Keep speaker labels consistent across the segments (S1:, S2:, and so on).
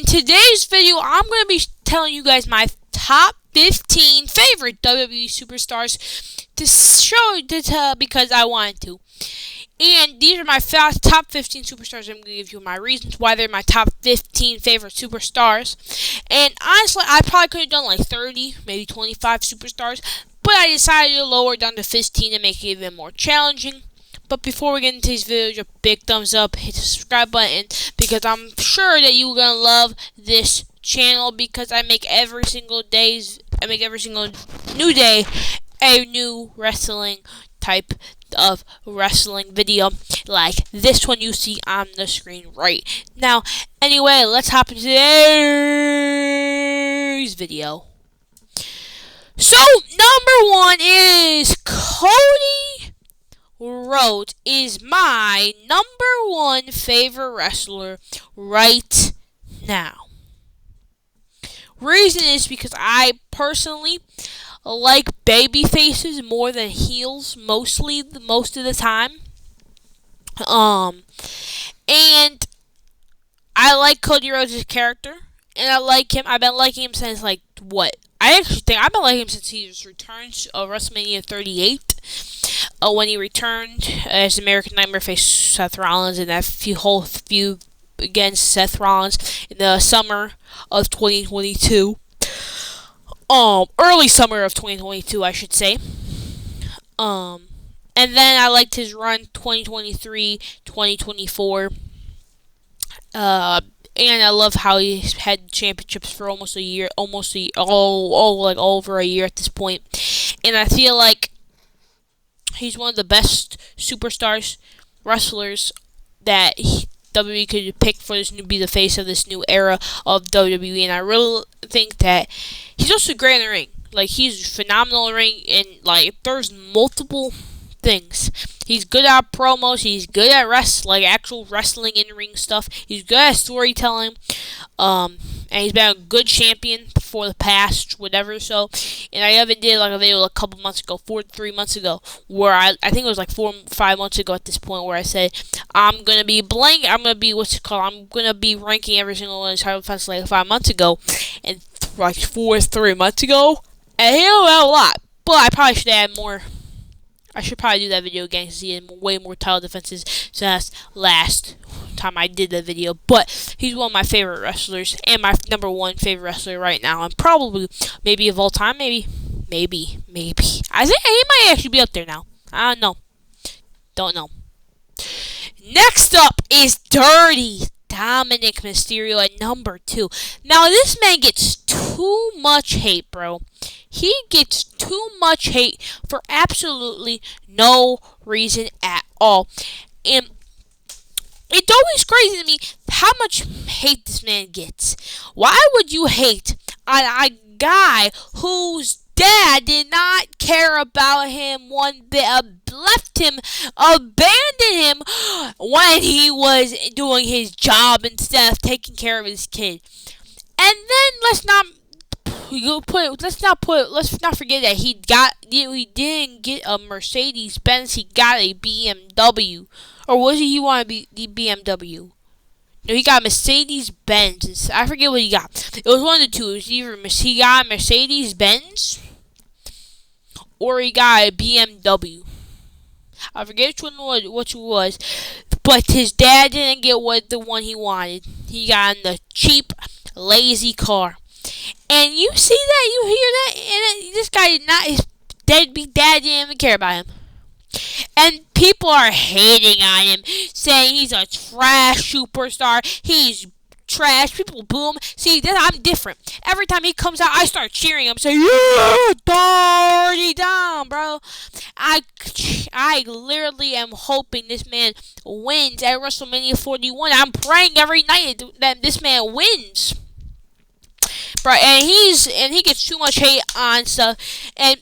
S1: in today's video, I'm going to be telling you guys my top 15 favorite WWE superstars to show because I wanted to. And these are my top 15 superstars. I'm going to give you my reasons why they're my top 15 favorite superstars. And honestly, I probably could have done like 30, maybe 25 superstars, but I decided to lower it down to 15 to make it even more challenging. But before we get into this video, just a big thumbs up, hit the subscribe button, because I'm sure that you're going to love this channel, because I make every single new day a new wrestling type of wrestling video like this one you see on the screen right now. Anyway, let's hop into today's video. So, number 1 is Cody Rhodes is my number 1 favorite wrestler right now. Reason is because I personally like baby faces more than heels most of the time. And I like Cody Rhodes' character, and I like him. I've been liking him since I actually think I've been liking him since his return of WrestleMania 38. When he returned as American Nightmare faced Seth Rollins in that whole feud against Seth Rollins in the summer of 2022. Early summer of 2022, I should say. And then I liked his run 2023, 2024. And I love how he had championships for almost a year, over a year at this point. And I feel like he's one of the best superstars, wrestlers that WWE could pick for this be the face of this new era of WWE, and I really think that he's also great in the ring. Like, he's phenomenal in the ring, and there's multiple things. He's good at promos. He's good at actual wrestling in ring stuff. He's good at storytelling. And he's been a good champion for the past whatever. So, and I even did a video a couple months ago, 3 months ago, where I think it was 4 or 5 months ago at this point, where I said I'm gonna be ranking every single one of his title defenses 5 months ago, and 3 months ago, and he don't have a lot. But I probably should add more. I should probably do that video again because he had way more title defenses since last time I did that video. But he's one of my favorite wrestlers and my number 1 favorite wrestler right now, and probably maybe of all time. Maybe. I think he might actually be up there now. I don't know. Next up is Dirty Dominic Mysterio at number 2. Now, this man gets too much hate, bro. He gets too much hate for absolutely no reason at all. And it's always crazy to me how much hate this man gets. Why would you hate on a guy whose dad did not care about him one bit, abandoned him when he was doing his job instead of taking care of his kid? And then let's not forget that he didn't get a Mercedes Benz, he got a BMW. Or was he want to be the BMW? No, he got Mercedes Benz. I forget what he got. It was one of the two. It was either he got a Mercedes Benz or he got a BMW. I forget which it was. But his dad didn't get the one he wanted. He got in the cheap, lazy car. And you see that, you hear that, and this guy his deadbeat dad didn't even care about him. And people are hating on him, saying he's a trash superstar, he's trash, people boo him. See, I'm different. Every time he comes out, I start cheering him, saying, yeah, Dirty Dom, bro. I literally am hoping this man wins at WrestleMania 41. I'm praying every night that this man wins. Right, and he gets too much hate on stuff, and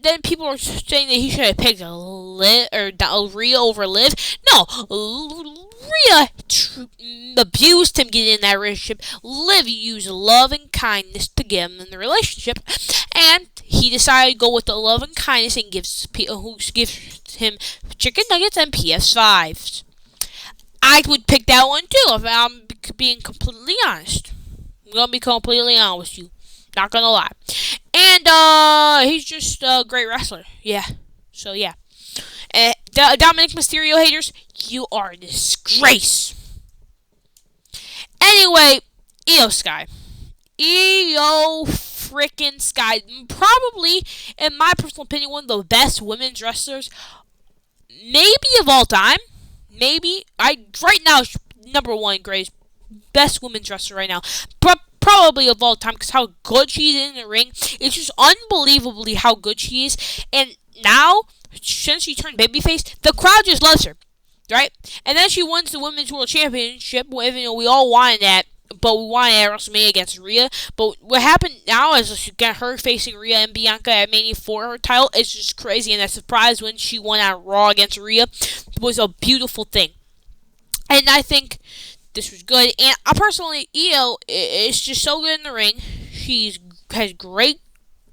S1: then people are saying that he should have picked Rhea over Liv. No, Rhea abused him getting in that relationship. Liv used love and kindness to get him in the relationship, and he decided to go with the love and kindness and gives him chicken nuggets and PS5s. I would pick that one too, if I'm being completely honest. I'm gonna be completely honest with you. Not gonna lie. And he's just a great wrestler. Yeah. So yeah. Dominic Mysterio haters, you are a disgrace. Anyway, Io Sky. Io freaking Sky. Probably, in my personal opinion, one of the best women's wrestlers, maybe of all time. Maybe. Right now, number one greatest, best women's wrestler right now. Probably of all time, because how good she is in the ring. It's just unbelievably how good she is. And now, since she turned babyface, the crowd just loves her. Right? And then she wins the Women's World Championship, even though we all wanted that. But we wanted at WrestleMania against Rhea. But what happened now is she got her facing Rhea and Bianca at Mania for her title. It's just crazy. And that surprise when she won at Raw against Rhea was a beautiful thing. And I think this was good. And I personally, Io is just so good in the ring. She has great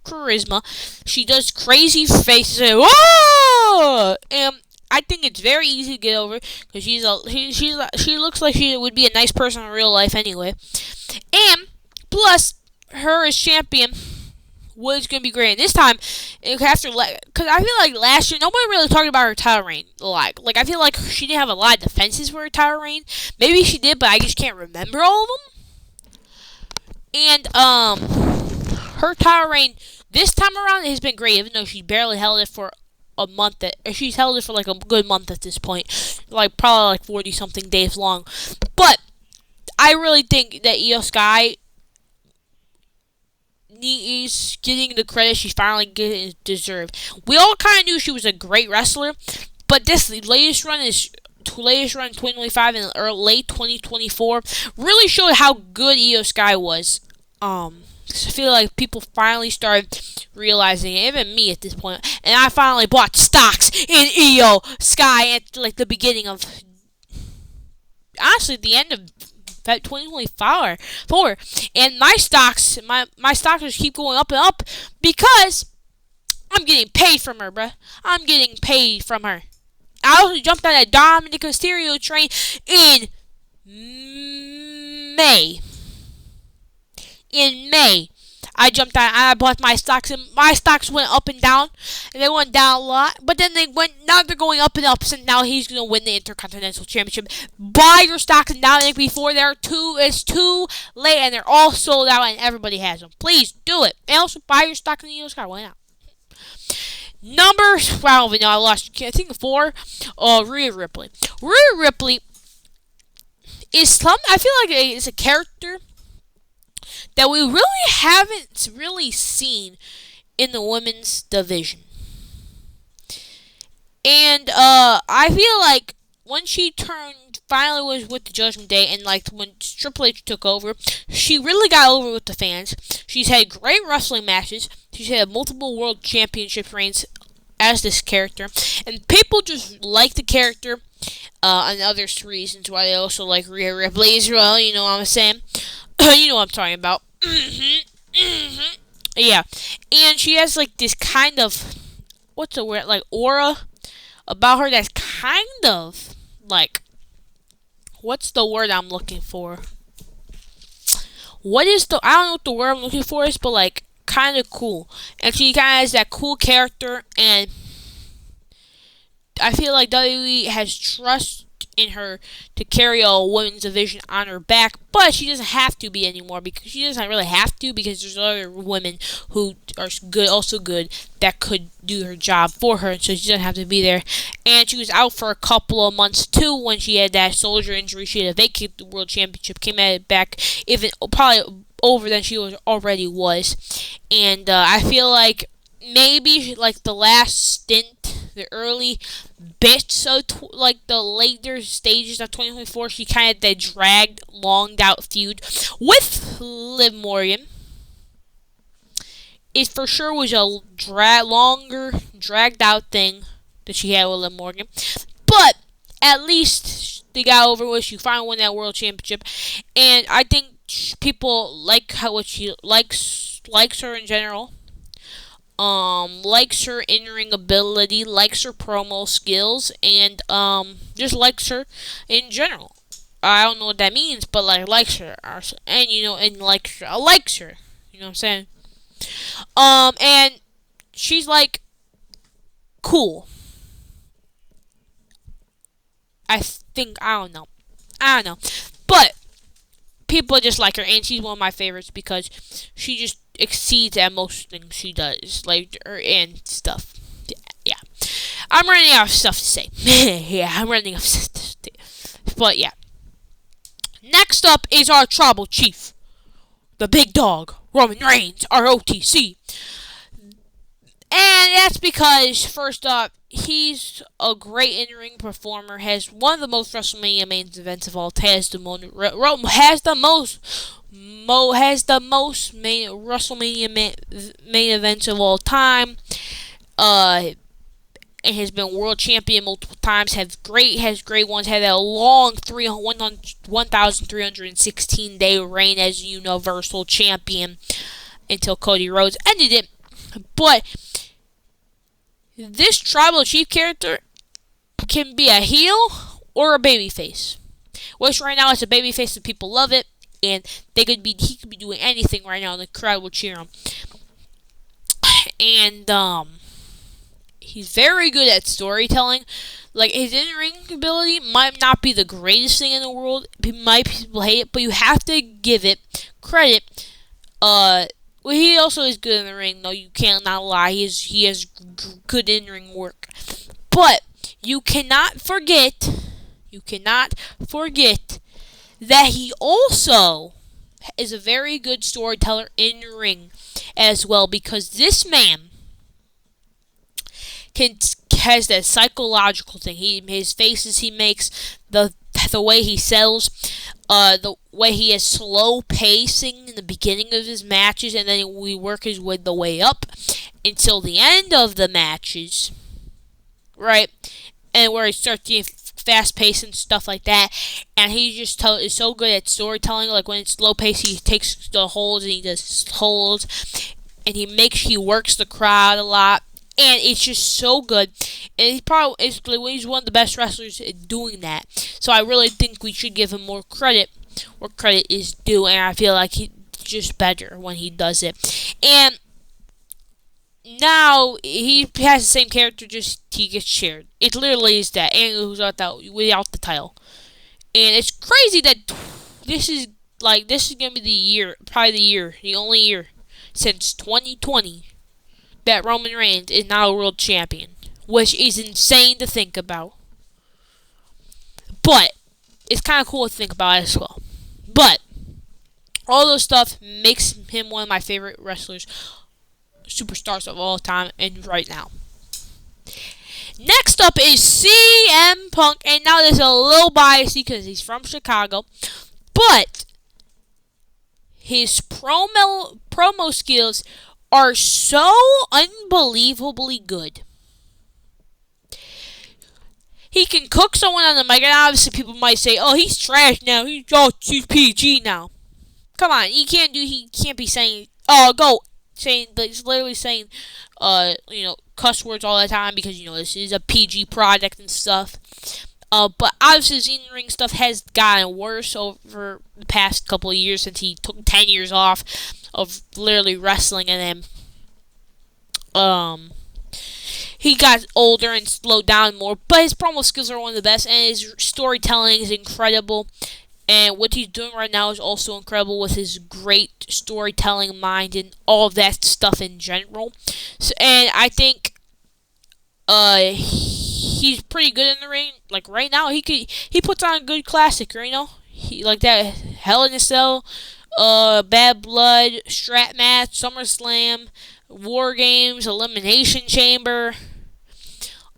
S1: charisma. She does crazy faces. And, whoa! And I think it's very easy to get over because she looks like she would be a nice person in real life anyway. And plus, her as champion was going to be great. And this time, after, because I feel like last year nobody really talked about her title reign a lot. Like I feel like she didn't have a lot of defenses for her title reign. Maybe she did, but I just can't remember all of them. And her title reign this time around has been great, even though she barely held it for a month. She's held it for like a good month at this point, like probably like 40 something days long. But I really think that Io Sky is getting the credit she finally deserved. We all kind of knew she was a great wrestler, but this latest run 2025 and late 2024 really showed how good Io Sky was. I feel like people finally started realizing it, even me at this point, and I finally bought stocks in Io Sky at like the beginning of, honestly, the end of 2024, and my stocks just keep going up and up because I'm getting paid from her, bruh. I'm getting paid from her. I also jumped on that Dominic Mysterio train in May. In May, I jumped on and I bought my stocks, and my stocks went up and down, and they went down a lot, but then now they're going up and up, so now he's going to win the Intercontinental Championship. Buy your stocks in Dominic before it's too late, and they're all sold out, and everybody has them. Please do it. And also buy your stock in the Io Sky. Why not? Numbers, wow, no, I lost, I think 4, Rhea Ripley. Rhea Ripley is I feel like it's a character that we really haven't really seen in the women's division. And I feel like when she finally was with the Judgment Day, and like when Triple H took over, she really got over with the fans. She's had great wrestling matches. She's had multiple world championship reigns as this character, and people just like the character. And other reasons why they also like Rhea Ripley as well. You know what I'm saying? You know what I'm talking about. Yeah. And she has like this kind of, what's the word, like aura about her that's kind of like, what's the word I'm looking for? I don't know what the word I'm looking for is, but like kind of cool. And she kind of has that cool character, and I feel like WWE has trust in her to carry a women's division on her back, but she doesn't have to be anymore, because she doesn't really have to, because there's other women who are also good, that could do her job for her, so she doesn't have to be there. And she was out for a couple of months too when she had that shoulder injury. She had to vacate the world championship, came at it back even probably over than she already was. And I feel like maybe like the last stint, the early bits of like the later stages of 2024, she kind of had that longed out feud with Liv Morgan. It for sure was a dragged out thing that she had with Liv Morgan, but at least they got over with. She finally won that world championship, and I think people like what she likes her in general. Likes her in-ring ability, likes her promo skills, and just likes her in general. I don't know what that means, but like likes her, and and likes her, likes her. You know what I'm saying? And she's like cool. I don't know, but people just like her, and she's one of my favorites because she just exceeds at most things she does, like her and stuff. Yeah. I'm running out of stuff to say. Yeah, I'm running out of stuff to say. But yeah. Next up is our tribal chief, the big dog, Roman Reigns, our OTC. And that's because, first up, he's a great in-ring performer. Has one of the most WrestleMania main events of all. Has the most main WrestleMania main events of all time. And has been world champion multiple times. Has great ones. Had a long 1,316 day reign as Universal Champion until Cody Rhodes ended it. But this tribal chief character can be a heel or a babyface. Which right now it's a babyface and people love it, and he could be doing anything right now and the crowd will cheer him. And he's very good at storytelling. Like, his in-ring ability might not be the greatest thing in the world. People hate it, but you have to give it credit. Well, he also is good in the ring, though. You can't not lie. He has good in-ring work. But you cannot forget that he also is a very good storyteller in the ring as well, because this man has that psychological thing. His faces he makes, the way he sells, the way he has slow pacing in the beginning of his matches, and then we work his way up until the end of the matches, right? And where he starts getting fast paced and stuff like that. And he just is so good at storytelling. Like, when it's slow paced, he takes the holds and he does holds, and he works the crowd a lot. And it's just so good. And he's one of the best wrestlers at doing that. So I really think we should give him more credit where credit is due. And I feel like he's just better when he does it. And now he has the same character, just he gets shared. It literally is that. And without the title. And it's crazy that this is going to be the only year since 2020. That Roman Reigns is now a world champion, which is insane to think about. But it's kind of cool to think about as well. But all those stuff makes him one of my favorite wrestlers, superstars of all time, and right now. Next up is CM Punk, and now there's a little bias because he's from Chicago, but his promo skills are so unbelievably good. He can cook someone on the mic, and obviously people might say, "Oh, he's trash now. He's PG now." Come on, he can't be saying, he's literally saying, cuss words all the time because this is a PG product and stuff. But obviously his in-ring stuff has gotten worse over the past couple of years since he took 10 years off of literally wrestling, and then he got older and slowed down more. But his promo skills are one of the best, and his storytelling is incredible. And what he's doing right now is also incredible with his great storytelling mind and all of that stuff in general. So, and I think he's pretty good in the ring. Like right now, he puts on a good classic. He like that Hell in a Cell, Bad Blood, Strat Match, SummerSlam, War Games, Elimination Chamber,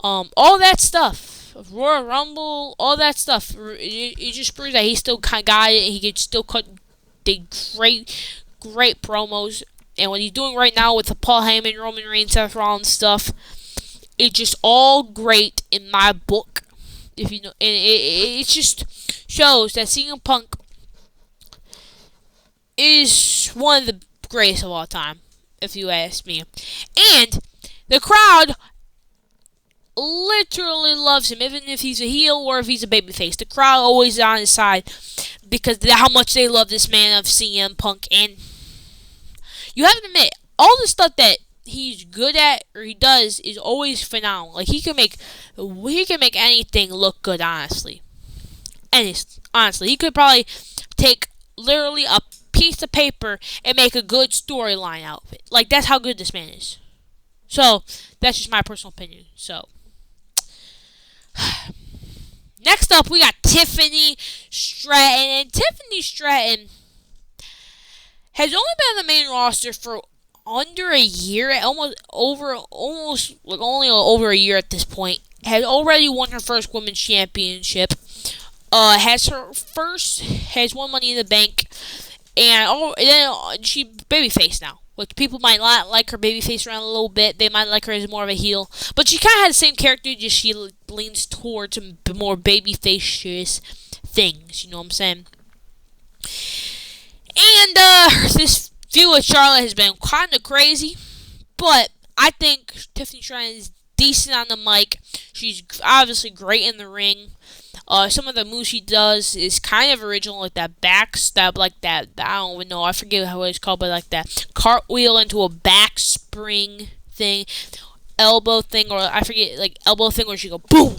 S1: all that stuff. Royal Rumble, all that stuff. It just proves that he still got it. He can still cut the great promos. And what he's doing right now with the Paul Heyman, Roman Reigns, Seth Rollins stuff, it's just all great in my book. And it just shows that CM Punk is one of the greatest of all time, if you ask me. And the crowd literally loves him, even if he's a heel or if he's a babyface. The crowd always is on his side because of how much they love this man of CM Punk. And you have to admit, all the stuff that he's good at or he does is always phenomenal. Like he can make anything look good. Honestly, he could probably take literally a piece of paper and make a good storyline out of it. Like that's how good this man is. So that's just my personal opinion. So next up, we got Tiffany Stratton, and Tiffany Stratton has only been on the main roster for under a year, only over a year at this point. Has already won her first women's championship. Has won Money in the Bank, and then she babyface now. Which people might not like her babyface around a little bit. They might like her as more of a heel. But she kind of had the same character, just she leans towards more babyface things. You know what I'm saying? And this feud with Charlotte has been kind of crazy. But I think Tiffany Stratton is decent on the mic. She's obviously great in the ring. Some of the moves she does is kind of original, like that backstab, like that. I don't even know. I forget how it's called, but like that cartwheel into a back spring thing, elbow thing, or I forget, like elbow thing where she go boom.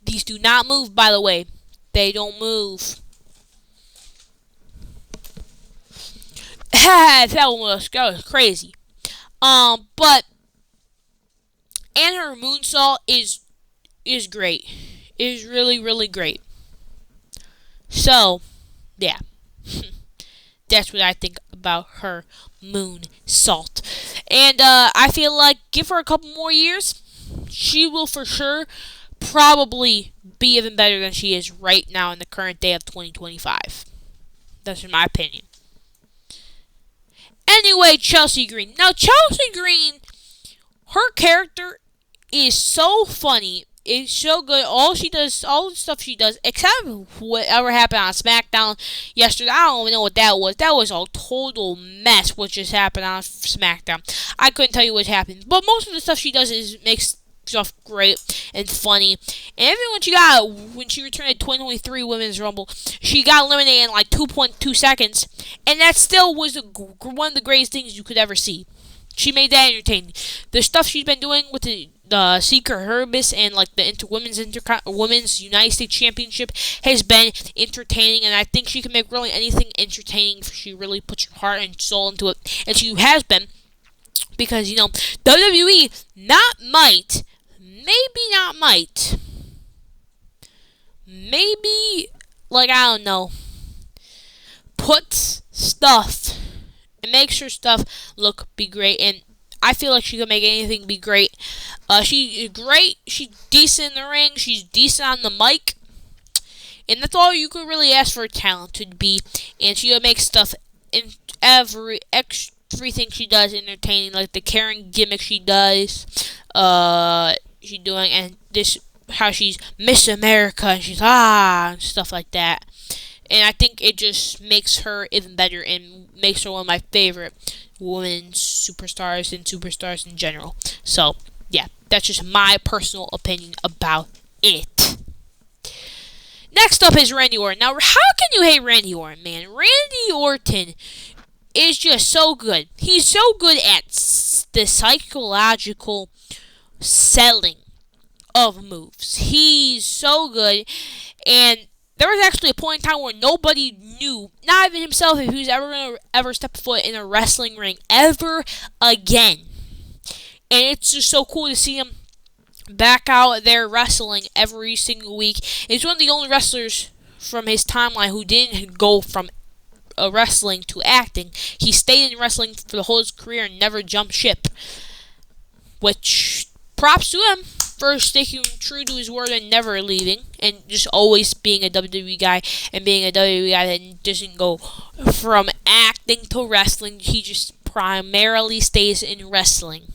S1: These do not move, by the way. They don't move. that was crazy. But and her moonsault is great. Is really, really great. So, yeah. That's what I think about her moonsault. And I feel like give her a couple more years, she will for sure probably be even better than she is right now in the current day of 2025. That's in my opinion. Anyway, Chelsea Green. Now, Chelsea Green, her character is so funny. It's so good. All the stuff she does, except whatever happened on SmackDown yesterday. I don't even know what that was. That was a total mess what just happened on SmackDown. I couldn't tell you what happened. But most of the stuff she does makes stuff great and funny. And even when she returned to 2023 Women's Rumble, she got eliminated in like 2.2 seconds. And that still was one of the greatest things you could ever see. She made that entertaining. The stuff she's been doing with the Secret Herbis and like the Women's United States Championship has been entertaining, and I think she can make really anything entertaining if she really puts her heart and soul into it, and she has been, because WWE maybe like I don't know, puts stuff and makes her stuff be great, and I feel like she can make anything be great. She's great. She's decent in the ring. She's decent on the mic. And that's all you could really ask for a talent to be. And she'll make stuff in everything she does entertaining. Like the Karen gimmick she does. She's doing, and this, how she's Miss America, and she's and stuff like that. And I think it just makes her even better and makes her one of my favorite women's superstars and superstars in general. So, yeah, that's just my personal opinion about it. Next up is Randy Orton. Now, how can you hate Randy Orton, man? Randy Orton is just so good. He's so good at the psychological selling of moves. He's so good, and there was actually a point in time where nobody knew, not even himself, if he was ever going to ever step foot in a wrestling ring ever again. And it's just so cool to see him back out there wrestling every single week. He's one of the only wrestlers from his timeline who didn't go from wrestling to acting. He stayed in wrestling for the whole of his career and never jumped ship. Which, props to him for sticking true to his word and never leaving, and just always being a WWE guy, and being a WWE guy that doesn't go from acting to wrestling. He just primarily stays in wrestling.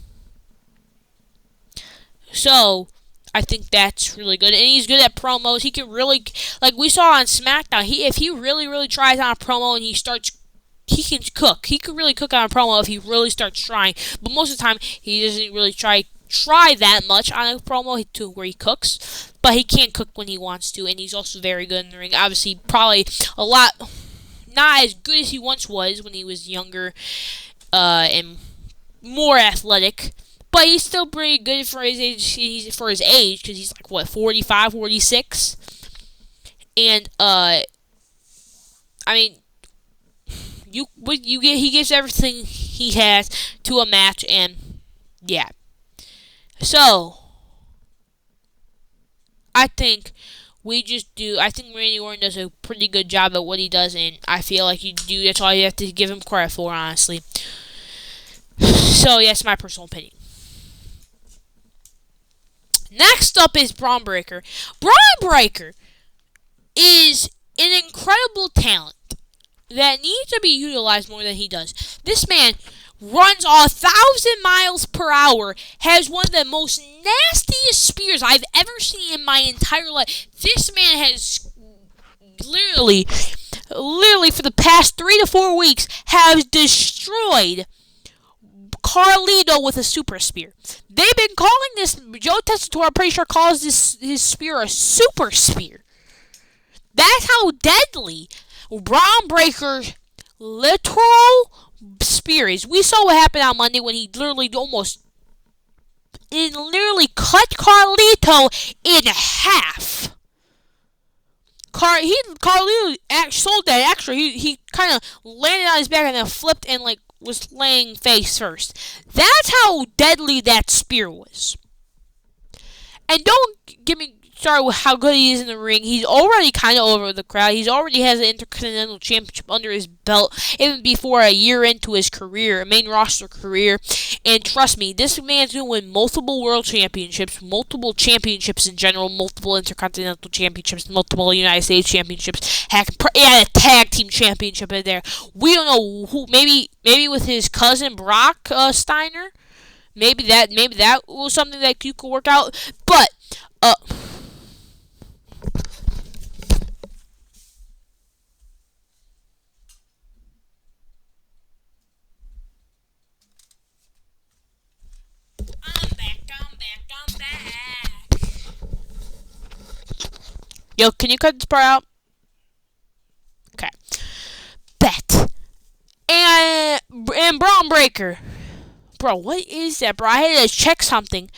S1: So, I think that's really good. And he's good at promos. He can really, like we saw on SmackDown, if he really, really tries on a promo and he starts he can cook. He could really cook on a promo if he really starts trying. But most of the time, he doesn't really try that much on a promo to where he cooks. But he can cook when he wants to, and he's also very good in the ring. Obviously, probably a lot not as good as he once was when he was younger and more athletic. But he's still pretty good for his age. Because he's like what 45, 46, and I mean, he gives everything he has to a match, and yeah. So I think I think Randy Orton does a pretty good job at what he does, and I feel like that's all you have to give him credit for, honestly. So, yeah, that's my personal opinion. Next up is Braun Breaker. Braun Breaker is an incredible talent that needs to be utilized more than he does. This man runs 1,000 miles per hour, has one of the most nastiest spears I've ever seen in my entire life. This man has literally for the past 3 to 4 weeks has destroyed Carlito with a super spear. They've been calling this, Joe Tessitore, I'm pretty sure, calls his spear a super spear. That's how deadly Braun Breaker's literal spear is. We saw what happened on Monday when he literally cut Carlito in half. Carlito sold that extra. He kind of landed on his back and then flipped and was laying face first. That's how deadly that spear was. And don't get me started with how good he is in the ring. He's already kind of over the crowd. He's already has an Intercontinental Championship under his belt, even before a year into his career, a main roster career. And trust me, this man's going to win multiple World Championships, multiple championships in general, multiple Intercontinental Championships, multiple United States Championships, and a Tag Team Championship in there. We don't know who. Maybe with his cousin Brock Steiner. Maybe that was something that you could work out. But I'm back. Yo, can you cut this part out? Okay. Bet. And Braun Breaker. Bro, what is that, bro? I had to check something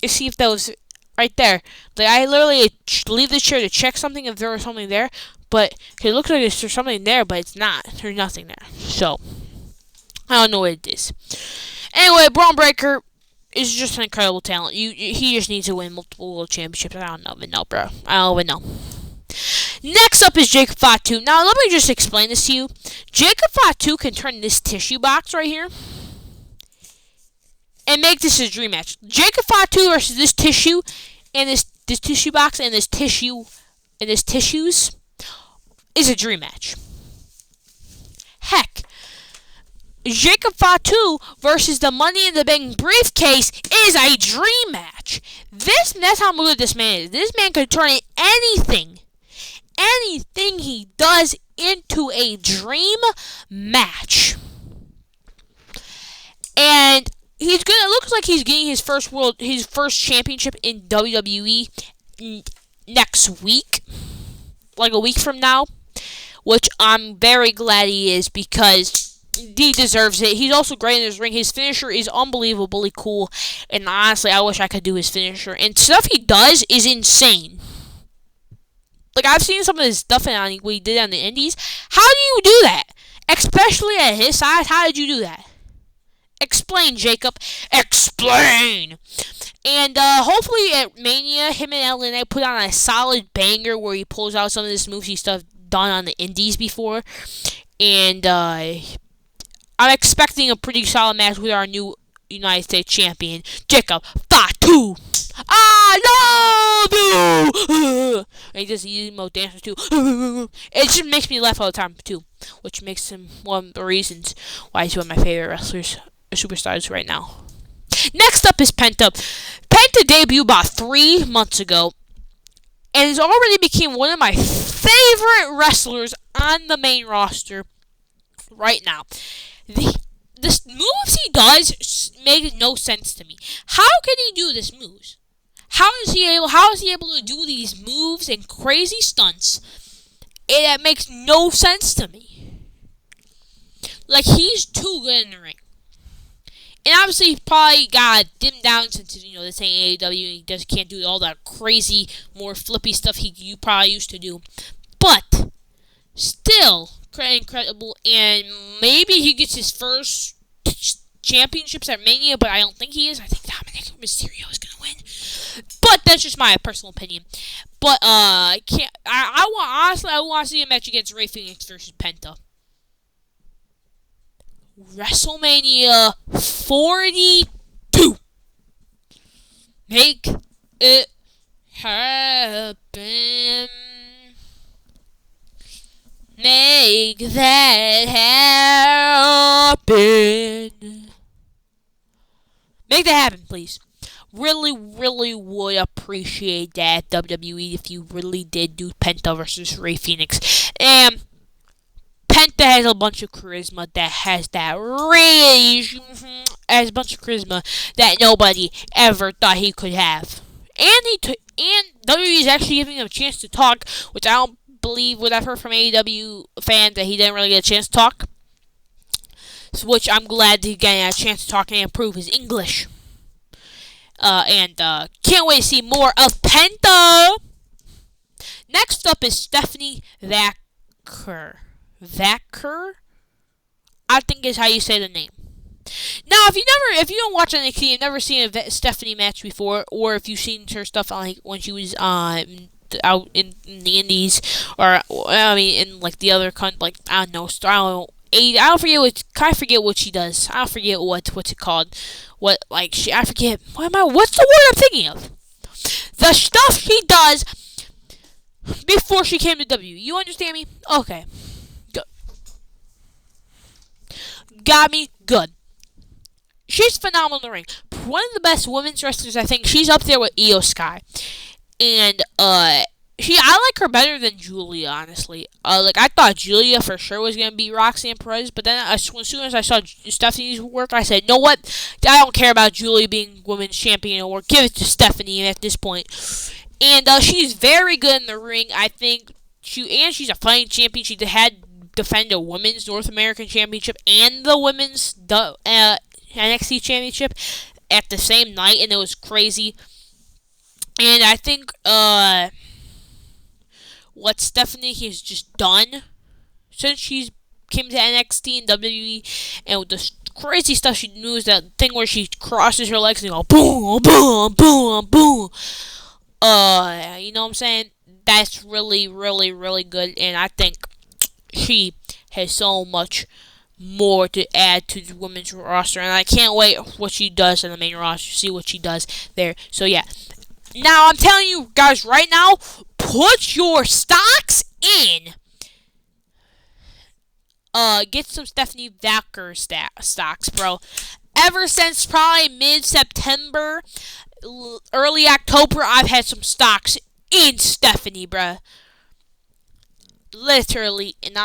S1: to see if that was right there. I literally leave the chair to check something if there was something there. But it looks like there's something there, but it's not. There's nothing there. So, I don't know what it is. Anyway, Braun Breaker is just an incredible talent. He just needs to win multiple world championships. I don't even know, bro. I don't even know. Next up is Jacob Fatu. Now, let me just explain this to you. Jacob Fatu can turn this tissue box right here and make this a dream match. Jacob Fatu versus this tissue and this tissue box and this tissue and this tissues is a dream match. Heck, Jacob Fatu versus the Money in the Bank briefcase is a dream match. That's how good this man is. This man could turn anything he does into a dream match. And it looks like he's getting his first championship in WWE next week, like a week from now, which I'm very glad he is because he deserves it. He's also great in his ring. His finisher is unbelievably cool, and honestly, I wish I could do his finisher. And stuff he does is insane. I've seen some of his stuff what he did on the Indies. How do you do that? Especially at his size, how did you do that? Explain, Jacob. Explain! And hopefully at Mania, him and LNA put on a solid banger where he pulls out some of this moves stuff done on the Indies before. And I'm expecting a pretty solid match with our new United States champion, Jacob Fatu. I love you! And he does the emo dancer too. It just makes me laugh all the time too, which makes him one of the reasons why he's one of my favorite wrestlers, superstars right now. Next up is Penta. Penta debuted about 3 months ago, and has already become one of my favorite wrestlers on the main roster right now. The moves he does make no sense to me. How can he do this moves? How is he able to do these moves and crazy stunts? It makes no sense to me. Like, he's too good in the ring. And obviously, he probably got dimmed down since, this ain't AEW, and he just can't do all that crazy, more flippy stuff you probably used to do. But, still, incredible, and maybe he gets his first championships at Mania, but I don't think he is. I think Dominic Mysterio is gonna win. But that's just my personal opinion. But I want to see a match against Rey Fenix versus Penta. WrestleMania 42. Make it happen. Make that happen. Make that happen, please. Really, really would appreciate that, WWE, if you really did do Penta versus Rey Fenix. And Penta has a bunch of charisma that has that rage. Has a bunch of charisma that nobody ever thought he could have. And WWE is actually giving him a chance to talk, which I don't believe what I've heard from AEW fans that he didn't really get a chance to talk. Which I'm glad he got a chance to talk and improve his English. And can't wait to see more of Penta. Next up is Stephanie Vaquer. Vaquer, I think is how you say the name. Now, if you don't watch NXT, you've never seen a Stephanie match before, or if you've seen her stuff like when she was out in the Indies, or in like the other like I don't know, I forget what she does. I forget what's it called. What's the word I'm thinking of? The stuff she does before she came to W. You understand me? Okay. Good. Got me good. She's phenomenal in the ring. One of the best women's wrestlers, I think. She's up there with Io Sky. And I like her better than Julia, honestly. I thought Julia for sure was going to beat Roxanne Perez, but then as soon as I saw Stephanie's work, I said, "No, what? I don't care about Julia being women's champion or give it to Stephanie at this point." And she's very good in the ring, I think. She's a fighting champion. She had defended a women's North American championship and the women's NXT championship at the same night, and it was crazy. And I think what Stephanie has just done since she came to NXT and WWE, and with the crazy stuff she does, that thing where she crosses her legs and go boom, boom, boom, boom. You know what I'm saying? That's really, really, really good, and I think she has so much more to add to the women's roster, and I can't wait what she does in the main roster, see what she does there. So yeah. Now, I'm telling you guys right now, put your stocks in. Get some Stephanie Vaquer stocks, bro. Ever since probably mid-September, early October, I've had some stocks in Stephanie, bro. Literally, and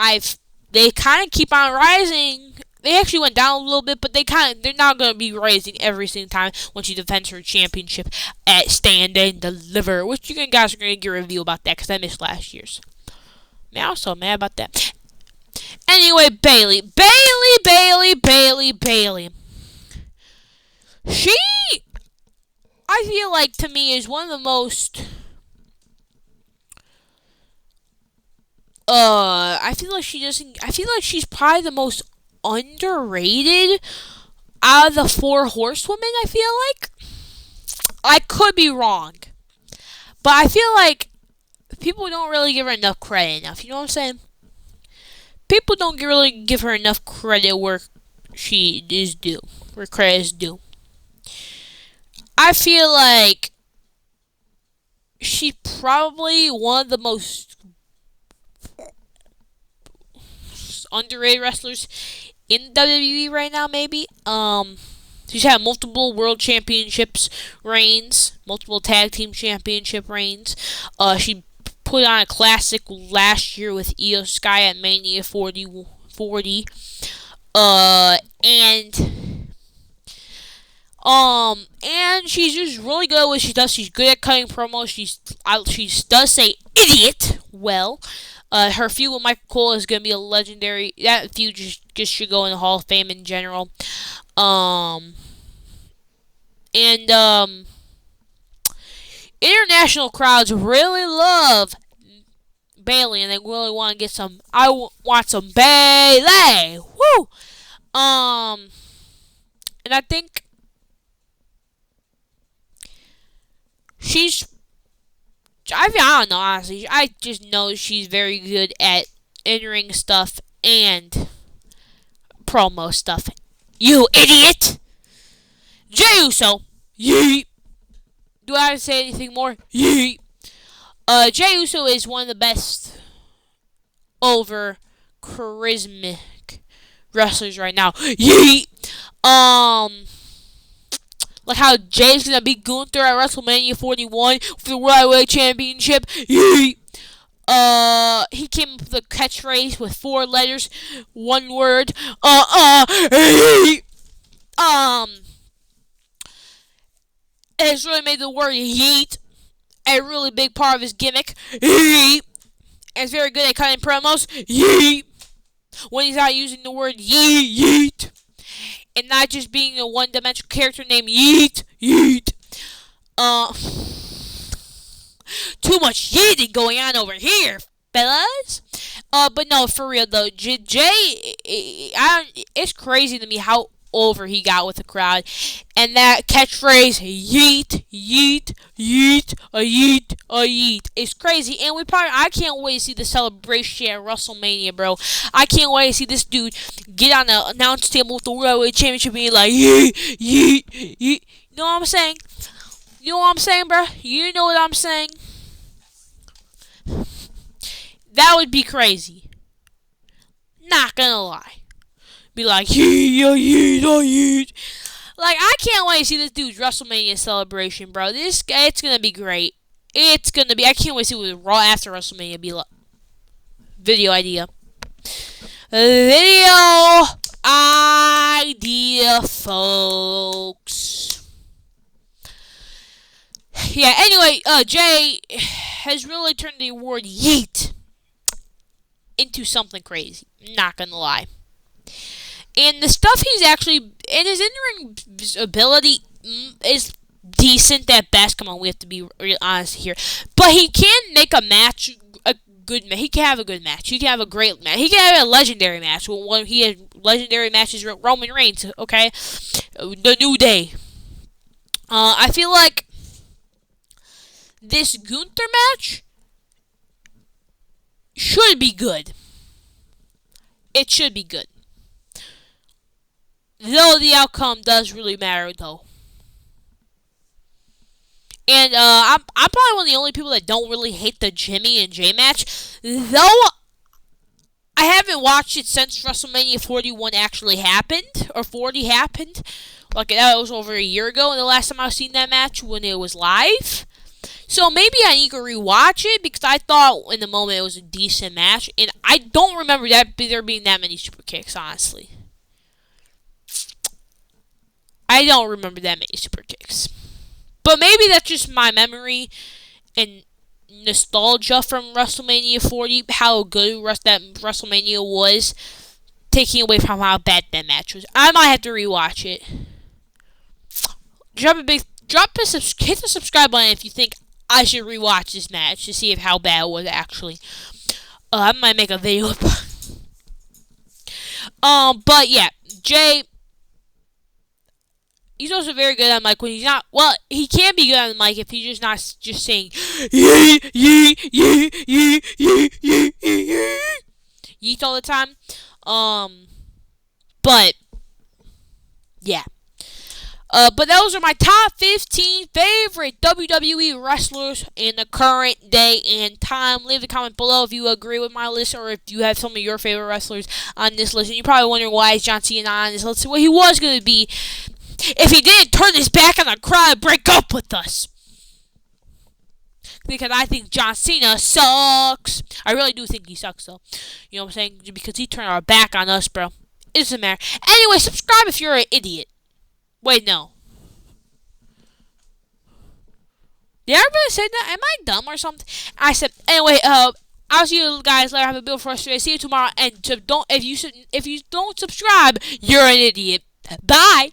S1: they kind of keep on rising. They actually went down a little bit, but they're not going to be rising every single time when she defends her championship at Stand and Deliver, which you guys are going to get a review about that because I missed last year's. Man, I was so mad about that. Anyway, Bayley. She, I feel like, to me, is one of the most I feel like she's probably the most underrated out of the 4 horsewomen, I feel like. I could be wrong, but I feel like people don't really give her enough credit enough, you know what I'm saying? People don't really give her enough credit where credit is due. I feel like she's probably one of the most underrated wrestlers in WWE right now, maybe. She's had multiple world championships reigns, multiple tag team championship reigns. She put on a classic last year with Io Sky at Mania 41. 40. And she's just really good at what she does. She's good at cutting promos. She does say idiot well. Her feud with Michael Cole is gonna be a legendary. That feud just should go in the Hall of Fame in general. International crowds really love Bayley, and they really want to get some. I want some Bayley. Woo. And I think I don't know, honestly. I just know she's very good at in-ring stuff and promo stuff. You idiot! Jey Uso. Yeet. Do I have to say anything more? Yeet. Jey Uso is one of the best over charismatic wrestlers right now. Yeet. Like how Jay's gonna beat Gunther at WrestleMania 41 for the World Heavyweight Championship. Yeet. He came up with a catchphrase with 4 letters, 1 word. Yeet. It's really made the word yeet a really big part of his gimmick. Yeet. And it's very good at cutting promos. Yeet. When he's not using the word yeet. And not just being a one-dimensional character named Yeet. Yeet. Too much yeeting going on over here, fellas. But no, for real though, Jay, it's crazy to me how over he got with the crowd, and that catchphrase yeet, yeet, yeet, a yeet, a yeet is crazy. And I can't wait to see the celebration at WrestleMania, bro. I can't wait to see this dude get on the announce table with the World Heavyweight Championship and be like yeet, yeet, yeet. You know what I'm saying? You know what I'm saying, bro? You know what I'm saying? That would be crazy. Not gonna lie. Be like, yeet, yeet. Like, I can't wait to see this dude's WrestleMania celebration, bro. It's gonna be great. It's gonna be. I can't wait to see what Raw after WrestleMania be like. Video idea. Video idea, folks. Yeah. Anyway, Jay has really turned the word yeet into something crazy. Not gonna lie. And the stuff he's actually, and his in-ring ability is decent at best. Come on, we have to be real honest here. But he can make a match a good match. He can have a good match. He can have a great match. He can have a legendary match. When he had legendary matches with Roman Reigns, okay? The New Day. I feel like this Gunther match should be good. It should be good. Though the outcome does really matter, though. And I'm probably one of the only people that don't really hate the Jimmy and Jay match. Though I haven't watched it since WrestleMania 41 actually happened. Or 40 happened. Like, that was over a year ago. And the last time I've seen that match when it was live. So maybe I need to rewatch it. Because I thought in the moment it was a decent match. And I don't remember there being that many super kicks, honestly. I don't remember that many super kicks. But maybe that's just my memory and nostalgia from WrestleMania 40. How good that WrestleMania was. Taking away from how bad that match was. I might have to rewatch it. Hit the subscribe button if you think I should rewatch this match to see how bad it was actually. I might make a video. But yeah, Jay. He's also very good on the mic when he's not. Well, he can be good on the mic if he's just not just saying yeet, yeet, yeet, yeet, yeet, yeet, yeet, yeet all the time. But yeah. But those are my top 15 favorite WWE wrestlers in the current day and time. Leave a comment below if you agree with my list or if you have some of your favorite wrestlers on this list. And you're probably wondering why is John Cena on this list. Well, he was going to be if he didn't turn his back on the crowd and break up with us. because I think John Cena sucks. I really do think he sucks, though. You know what I'm saying? Because he turned our back on us, bro. It doesn't matter. Anyway, subscribe if you're an idiot. Wait, no. Did everybody say that? Am I dumb or something? I said, anyway, I'll see you guys later. Have a beautiful rest of the day. See you tomorrow. And don't if you don't subscribe, you're an idiot. Bye.